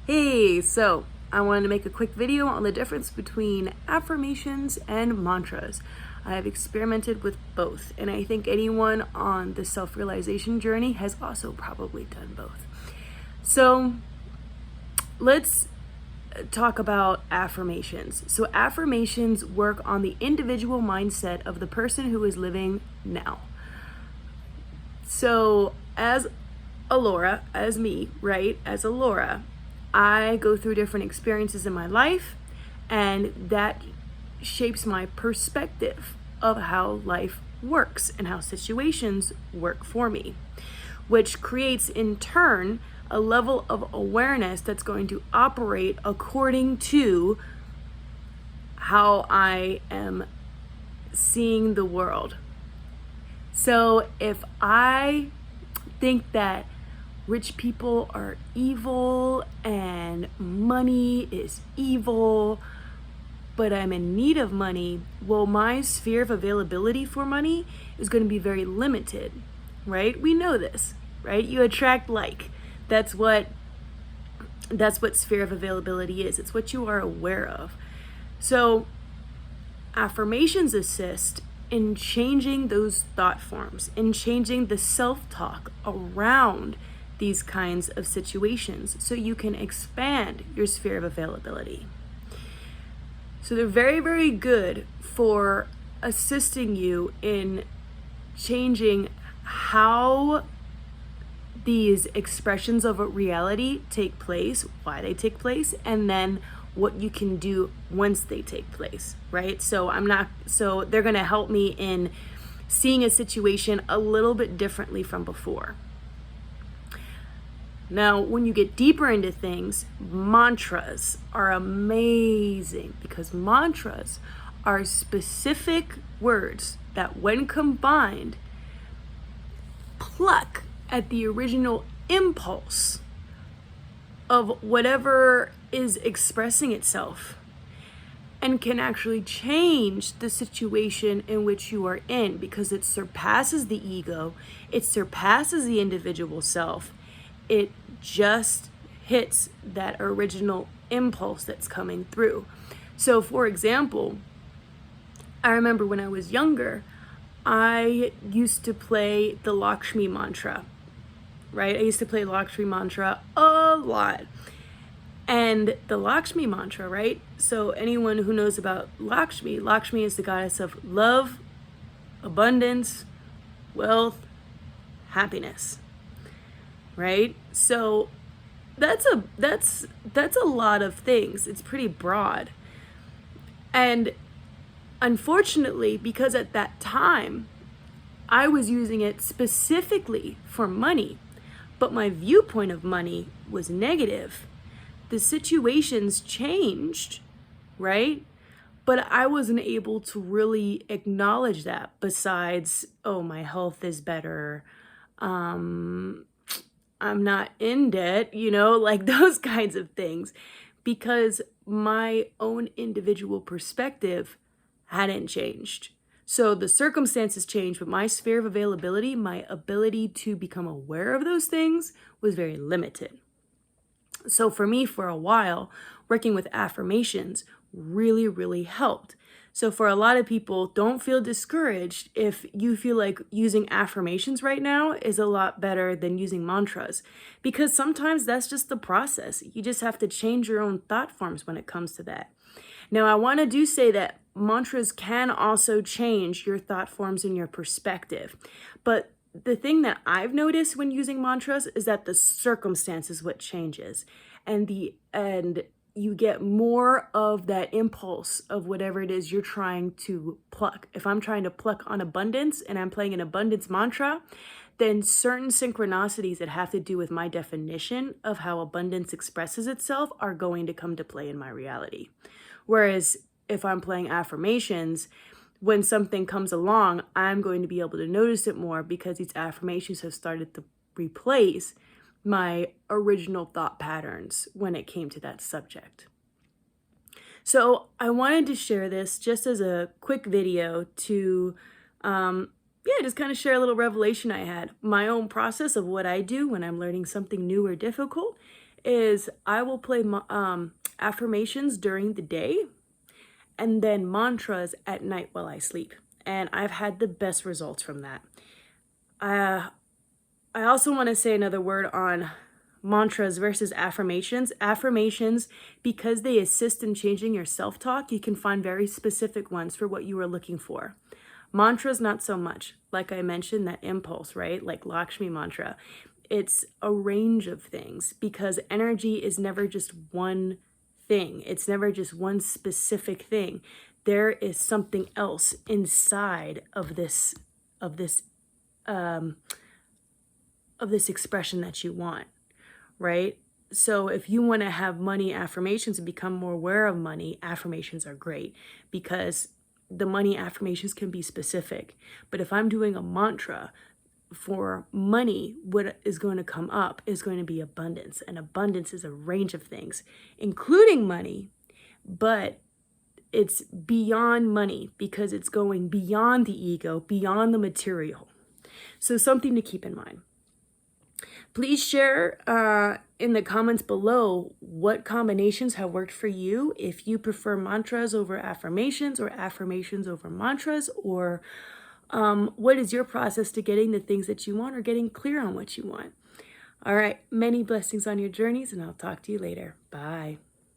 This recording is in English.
Hey, so I wanted to make a quick video on the difference between affirmations and mantras. I have experimented with both, and I think anyone on the self-realization journey has also probably done both. So let's talk about affirmations. So affirmations work on the individual mindset of the person who is living now. So as Alora, as me, right? As Alora, I go through different experiences in my life, and that shapes my perspective of how life works and how situations work for me, which creates in turn a level of awareness that's going to operate according to how I am seeing the world. So if I think that rich people are evil and money is evil, but I'm in need of money, well, my sphere of availability for money is going to be very limited, right? We know this, right? You attract like. That's what sphere of availability is. It's what you are aware of. So affirmations assist in changing those thought forms, in changing the self-talk around these kinds of situations so you can expand your sphere of availability. So they're very, very good for assisting you in changing how these expressions of reality take place, why they take place, and then what you can do once they take place, right? So they're going to help me in seeing a situation a little bit differently from before. Now, when you get deeper into things, mantras are amazing because mantras are specific words that, when combined, pluck at the original impulse of whatever is expressing itself and can actually change the situation in which you are in, because it surpasses the ego, it surpasses the individual self. It just hits that original impulse that's coming through. So for example, I remember when I was younger, I used to play the Lakshmi Mantra, right? I used to play Lakshmi Mantra a lot. And the Lakshmi Mantra, right? So anyone who knows about Lakshmi is the goddess of love, abundance, wealth, happiness, right? So that's a lot of things. It's pretty broad. And unfortunately, because at that time I was using it specifically for money, but my viewpoint of money was negative, the situations changed, right? But I wasn't able to really acknowledge that. Besides, oh, my health is better, I'm not in debt, like those kinds of things, because my own individual perspective hadn't changed. So the circumstances changed, but my sphere of availability, my ability to become aware of those things, was very limited. So for me, for a while, working with affirmations really, really helped. So for a lot of people, don't feel discouraged if you feel like using affirmations right now is a lot better than using mantras, because sometimes that's just the process. You just have to change your own thought forms when it comes to that. Now, I want to say that mantras can also change your thought forms and your perspective. But the thing that I've noticed when using mantras is that the circumstance is what changes. And you get more of that impulse of whatever it is you're trying to pluck. If I'm trying to pluck on abundance and I'm playing an abundance mantra, then certain synchronicities that have to do with my definition of how abundance expresses itself are going to come to play in my reality. Whereas if I'm playing affirmations, when something comes along, I'm going to be able to notice it more because these affirmations have started to replace my original thought patterns when it came to that subject. So I wanted to share this just as a quick video to just kind of share a little revelation I had. My own process of what I do when I'm learning something new or difficult is I will play affirmations during the day and then mantras at night while I sleep. And I've had the best results from that. I also want to say another word on mantras versus affirmations. Affirmations, because they assist in changing your self-talk, you can find very specific ones for what you are looking for. Mantras, not so much. Like I mentioned, that impulse, right? Like Lakshmi Mantra. It's a range of things because energy is never just one thing. It's never just one specific thing. There is something else inside of this expression that you want, right? So if you want to have money affirmations and become more aware of money, affirmations are great because the money affirmations can be specific. But if I'm doing a mantra for money, what is going to come up is going to be abundance. And abundance is a range of things, including money, but it's beyond money because it's going beyond the ego, beyond the material. So something to keep in mind. Please share in the comments below what combinations have worked for you. If you prefer mantras over affirmations or affirmations over mantras, or what is your process to getting the things that you want or getting clear on what you want. All right, many blessings on your journeys, and I'll talk to you later. Bye.